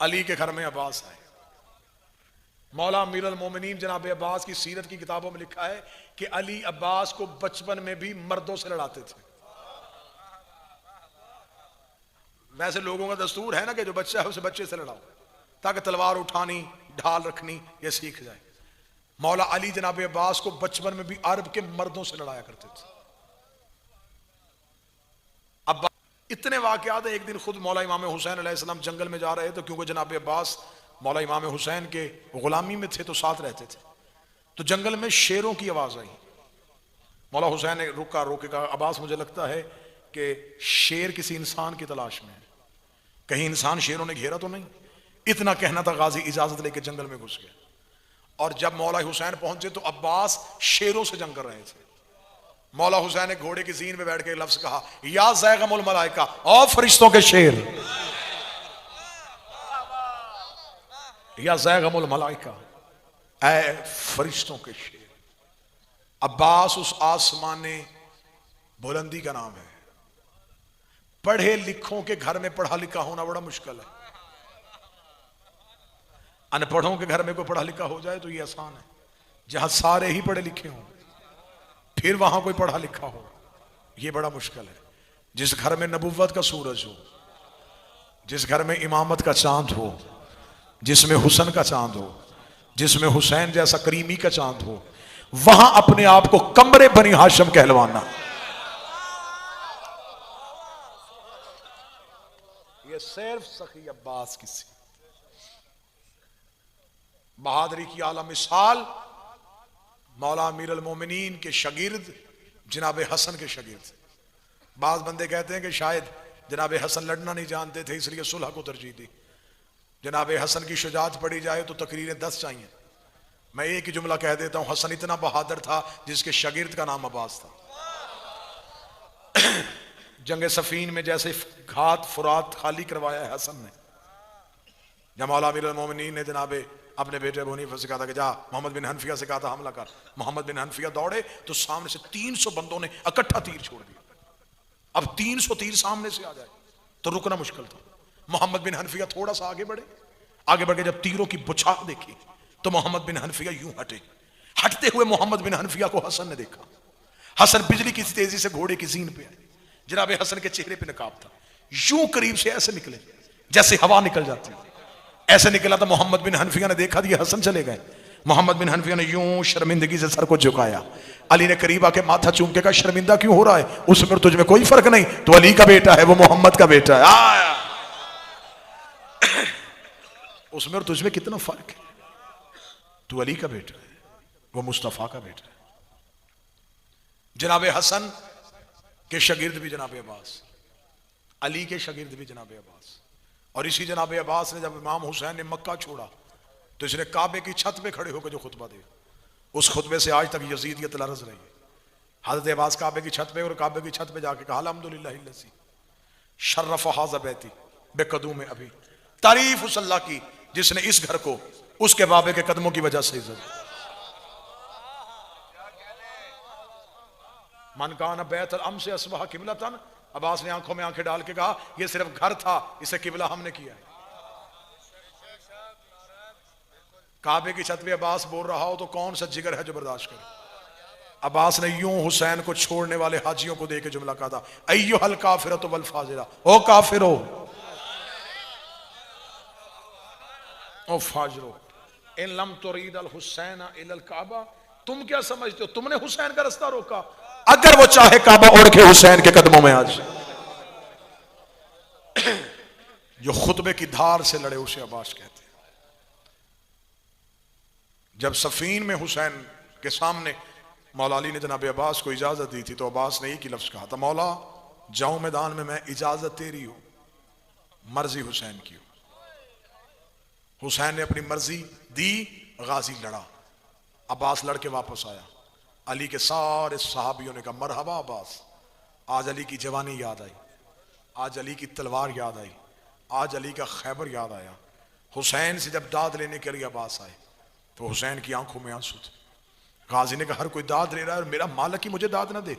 अली के घर में अब्बास आए। मौला अमीर अल मोमिनीन जनाब अब्बास की सीरत की किताबों में लिखा है कि अली अब्बास को बचपन में भी मर्दों से लड़ाते थे। वैसे लोगों का दस्तूर है ना कि जो बच्चा है उसे बच्चे से लड़ाओ ताकि तलवार उठानी ढाल रखनी ये सीख जाए। मौला अली जनाब अब्बास को बचपन में भी अरब के मर्दों से लड़ाया करते थे। अब इतने वाकयात है, एक दिन खुद मौला इमाम हुसैन अलैहिस्सलाम जंगल में जा रहे थे, क्योंकि जनाब अब्बास मौला इमाम हुसैन के गुलामी में थे तो साथ रहते थे। तो जंगल में शेरों की आवाज आई। मौला हुसैन ने रुका, रोके कहा, अब्बास मुझे लगता है कि शेर किसी इंसान की तलाश में है, कहीं इंसान शेरों ने घेरा तो नहीं। इतना कहना था, गाजी इजाजत लेके जंगल में घुस गया। और जब मौला हुसैन पहुंचे तो अब्बास शेरों से जंग कर रहे थे। मौला हुसैन ने घोड़े की जीन में बैठ के लफ्ज कहा, या ज़ैगमुल मलाइका, और फरिश्तों के शेर, या ज़ैगमुल मलाइका, ऐ फरिश्तों के शेर। अब्बास उस आसमाने बुलंदी का नाम है। पढ़े लिखों के घर में पढ़ा लिखा होना बड़ा मुश्किल है। अनपढ़ों के घर में कोई पढ़ा लिखा हो जाए तो ये आसान है। जहां सारे ही पढ़े लिखे हों फिर वहां कोई पढ़ा लिखा हो, यह बड़ा मुश्किल है। जिस घर में नबुव्वत का सूरज हो, जिस घर में इमामत का चांद हो, जिसमें हुसन का चांद हो, जिसमें हुसैन जैसा करीमी का चांद हो, वहां अपने आप को कमरे बनी हाशिम कहलवाना, ये सिर्फ सखी अब्बास की सी बहादुरी की आला मिसाल मौला अमीर अल मोमिनीन के शागिर्द जनाब हसन के शागिर्द। बाज बंदे कहते हैं कि शायद जनाब हसन लड़ना नहीं जानते थे इसलिए सुलह को तरजीह दी। जनाब हसन की शुजात पढ़ी जाए तो तकरीरें 10 चाहिए। मैं एक ही जुमला कह देता हूं, हसन इतना बहादुर था जिसके शागिर्द का नाम अब्बास था। जंग सफीन में जैसे घात फुरात खाली करवाया है हसन ने, जब मौला अमीर अल मोमिनीन ने जनाब अपने बेटे अबू हनीफा से कहा था कि जा मोहम्मद बिन हनफिया से कहा था हमला कर। मोहम्मद बिन हनफिया दौड़े तो सामने से 300 बंदों ने इकट्ठा तीर छोड़ दिया। अब 300 तीर सामने से आ जाए तो रुकना मुश्किल था। मोहम्मद बिन हनफिया थोड़ा सा आगे बढ़े, आगे बढ़ के जब तीरों की बुछार देखी तो मोहम्मद बिन हनफिया यूं हटे। हटते हुए मोहम्मद बिन हनफिया को हसन ने देखा। हसन बिजली की तेजी से घोड़े की जीन पे आए। जनाब हसन के चेहरे पे नकाब था। यूं करीब से ऐसे निकले जैसे हवा निकल जाती है, ऐसे निकला तो मोहम्मद बिन हनफिया ने देखा कि हसन चले गए। मोहम्मद बिन हनफिया ने यूं शर्मिंदगी से सर को झुकाया। अली ने करीब आके माथा चूम के कहा, शर्मिंदा क्यों हो रहा है? उसमें तुझ में कोई फर्क नहीं, तो अली का बेटा है, वो मोहम्मद का बेटा है। उसमें और तुझ में कितना फर्क है? तू अली का बेटा है, वो मुस्तफा का बेटा है। जनाब हसन के शागिर्द भी जनाब अब्बास, अली के शागिर्द भी जनाब अब्बास। और इसी जनाब अब्बास ने जब इमाम हुसैन ने मक्का छोड़ा तो इसने काबे की छत पे खड़े होकर जो खुतबा दिया, उस खुतबे से आज तक यजीदियत लरज़ रही है। हज़रत अब्बास काबे की छत पे और काबे की छत पे जाके कहा, अल्हम्दुलिल्लाहिल्लज़ी शर्रफ़ हाज़ा बैती बेक़दूम अभी, तारीफ उस अल्लाह की जिसने इस घर को उसके बाबे के कदमों की वजह से इज्जत। मन कान बैतल अम्से अस्बह क़िबलतन, अब्बास ने आंखों में आंखें डाल के कहा, यह सिर्फ घर था, इसे किबला हमने किया है। काबे की छत पे अब्बास बोल रहा हो तो कौन सा जिगर है जो बर्दाश्त करे? अब्बास ने यूं हुसैन को छोड़ने वाले हाजियों को देके जुमला कहा था, अय्युहल काफिरतु वल फाजिरा, ओ काफिरो ओ फाजिरो इन लम तुरीद अल हुसैन इलल काबा, तुम क्या समझते हो तुमने हुसैन का रास्ता रोका? अगर वो चाहे काबा उड़ के हुसैन के कदमों में आज जो खुतबे की धार से लड़े उसे अब्बास कहते हैं। जब सफीन में हुसैन के सामने मौला अली ने जनाब अब्बास को इजाजत दी थी तो अब्बास ने एक ही लफ्ज कहा था, मौला जाऊं मैदान में, मैं इजाजत तेरी हो, मर्जी हुसैन की हो। हुसैन ने अपनी मर्जी दी, गाजी लड़ा, अब्बास लड़के वापस आया। अली के सारे सहाबियों ने कहा, मरहबा अब्बास, आज अली की जवानी याद आई, आज अली की तलवार याद आई, आज अली का खैबर याद आया। हुसैन से जब दाद लेने के लिए अब्बास आए तो हुसैन की आंखों में आंसू थे। गाजी ने कहा, हर कोई दाद ले रहा है और मेरा मालिक ही मुझे दाद ना दे।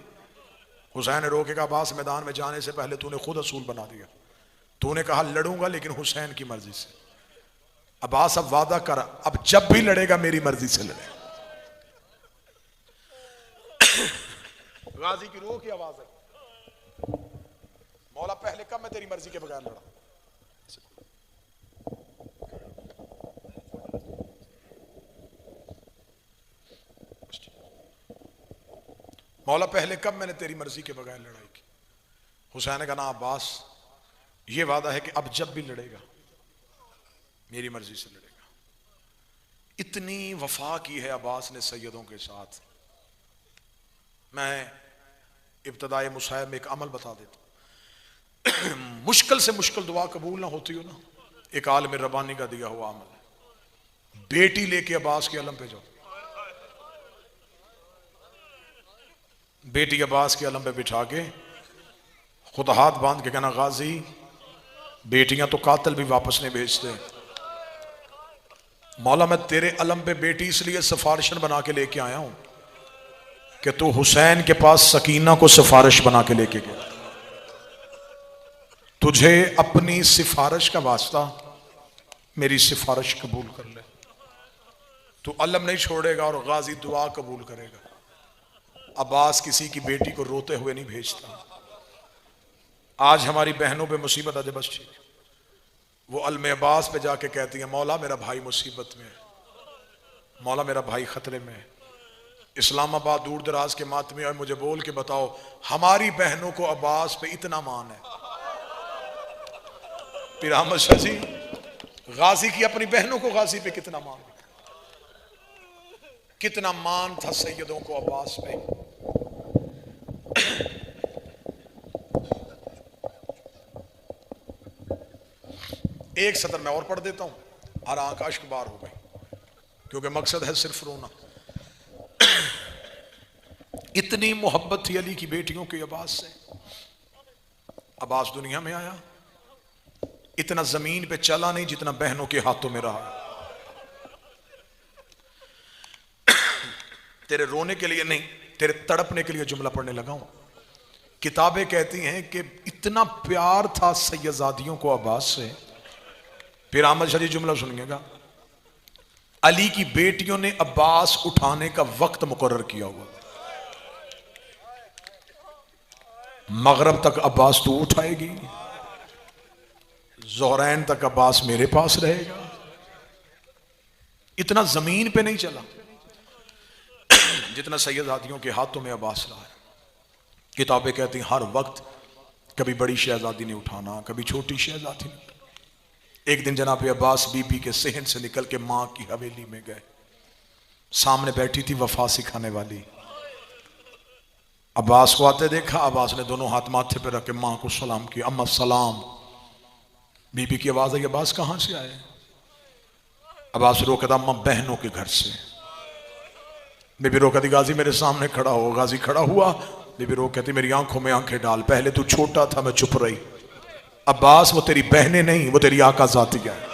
हुसैन ने रोके कहा, अब्बास मैदान में जाने से पहले तूने खुद असूल बना दिया, तूने कहा लड़ूंगा लेकिन हुसैन की मर्जी से। अब्बास अब वादा कर, अब जब भी लड़ेगा मेरी मर्जी से लड़ेगा। गाजी की रूह की आवाज है, मौला पहले कब मैं तेरी मर्जी के बगैर लड़ा। मौला पहले कब मैंने तेरी मर्जी के बगैर लड़ाई की। हुसैन का नाम अब्बास, ये वादा है कि अब जब भी लड़ेगा मेरी मर्जी से लड़ेगा। इतनी वफा की है अब्बास ने सैयदों के साथ। मैं इब्तदाए मुसाहिब में एक अमल बता देता हूं। मुश्किल से मुश्किल दुआ कबूल ना होती हो ना, एक आलिम रब्बानी का दिया हुआ अमल है। बेटी लेके अब्बास के अलम पे जाओ, बेटी अब्बास के अलम पे बिठा के खुद हाथ बांध के कहना, गाजी बेटियां तो कातिल भी वापस नहीं भेजते, मौला मैं तेरे अलम पे बेटी इसलिए सिफारिशन बना के लेके आया हूं कि तू हुसैन के पास सकीना को सिफारिश बना के लेके गया। तुझे अपनी सिफारिश का वास्ता मेरी सिफारिश कबूल कर ले। तू अलम नहीं छोड़ेगा और गाजी दुआ कबूल करेगा। अब्बास किसी की बेटी को रोते हुए नहीं भेजता। आज हमारी बहनों पे मुसीबत आ जाए बस ठीक, वो अलम अब्बास पे जाके कहती है, मौला मेरा भाई मुसीबत में है, मौला मेरा भाई खतरे में है। इस्लामाबाद दूर दराज के मातमी और मुझे बोल के बताओ, हमारी बहनों को अब्बास पे इतना मान है। फिर अहमद शाह जी गाजी की अपनी बहनों को गाजी पे कितना मान, कितना मान था सैयदों को अब्बास पे। एक सतर मैं और पढ़ देता हूं और आंख अश्क बार हो गई, क्योंकि मकसद है सिर्फ रोना। इतनी मोहब्बत थी अली की बेटियों के अब्बास से। अब्बास दुनिया में आया, इतना जमीन पे चला नहीं जितना बहनों के हाथों में रहा। तेरे रोने के लिए नहीं, तेरे तड़पने के लिए जुमला पढ़ने लगा हूं। किताबें कहती हैं कि इतना प्यार था सैयदादियों को अब्बास से। फिर अहमद शाह जी जुमला सुनिएगा, अली की बेटियों ने अब्बास उठाने का वक्त मुकर्रर किया हुआ। मगरब तक अब्बास तू उठाएगी, ज़ोहरैन तक अब्बास मेरे पास रहेगा। इतना जमीन पे नहीं चला जितना सैयदादियों के हाथों में अब्बास रहा है। किताबें कहती हैं हर वक्त कभी बड़ी शहजादी ने उठाना, कभी छोटी शहजादी ने। एक दिन जनाब अब्बास बीबी के सहन से निकल के मां की हवेली में गए। सामने बैठी थी वफा सिखाने वाली। अब्बास को आते देखा, अब्बास ने दोनों हाथ माथे पे रख के मां को सलाम किया, अम्मा सलाम। बीबी की आवाज आई, अब्बास कहां से आए? अब्बास रो कहता, अम्मा बहनों के घर से। बीबी रो कहती, गाजी मेरे सामने खड़ा हो। गाजी खड़ा हुआ। बीबी रो कहती, मेरी आंखों में आंखें डाल, पहले तू छोटा था मैं चुप रही। अब्बास वो तेरी बहनें नहीं, वो तेरी आका जातिया है।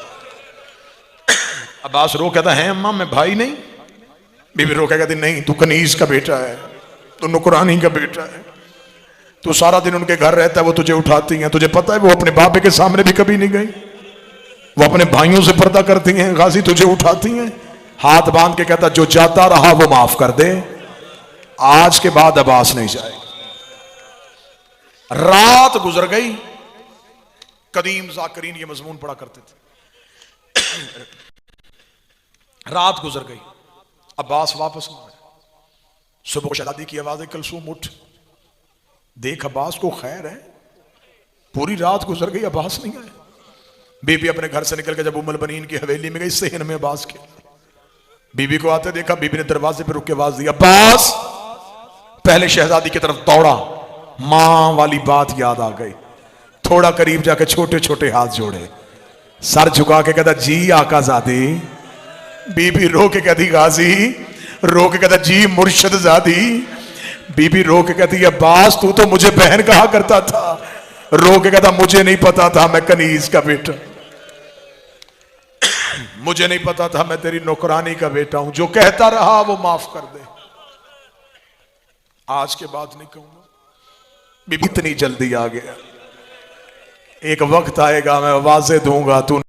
अब्बास रो कहता है, अम्मा मैं भाई नहीं? बीबी रो कहती, नहीं तू कनीज का बेटा है, तू नुकरानी का बेटा है, तू सारा दिन उनके घर रहता है, वो तुझे उठाती हैं। तुझे पता है वो अपने बाबे के सामने भी कभी नहीं गई, वो अपने भाइयों से पर्दा करती हैं, गाजी तुझे उठाती हैं। हाथ बांध के कहता, जो जाता रहा वो माफ कर दे, आज के बाद अब्बास नहीं जाएगा। रात गुजर गई। कदीम जाकरीन ये मजमून पढ़ा करते थे। रात गुजर गई, अब्बास वापस ना आया। सुबह शहजादी की आवाज है, कलसूम उठ देख अब्बास को खैर है। पूरी रात गुजर गई, अब्बास नहीं आया। बीबी अपने घर से निकल के जब उम्मुल बनीन की हवेली में गई, सहन में अब्बास के बीबी को आते देखा। बीबी ने दरवाजे पर रुक के आवाज दी, अब्बास। पहले शहजादी की तरफ दौड़ा, मां वाली बात याद आ गई। थोड़ा करीब जाके छोटे छोटे हाथ जोड़े, सर झुका के कहता, जी आकाजादी। बीबी रो के कहती, गाजी। रो के कहता, जी मुर्शद जादी। बीबी रो के कहती, अब्बास तू तो मुझे बहन कहा करता था। रो के कहता, मुझे नहीं पता था मैं कनीज का बेटा, मुझे नहीं पता था मैं तेरी नौकरानी का बेटा हूं। जो कहता रहा वो माफ कर दे, आज के बाद नहीं कहूंगा। बीबी इतनी जल्दी आ गया, एक वक्त आएगा मैं आवाजें दूंगा, तू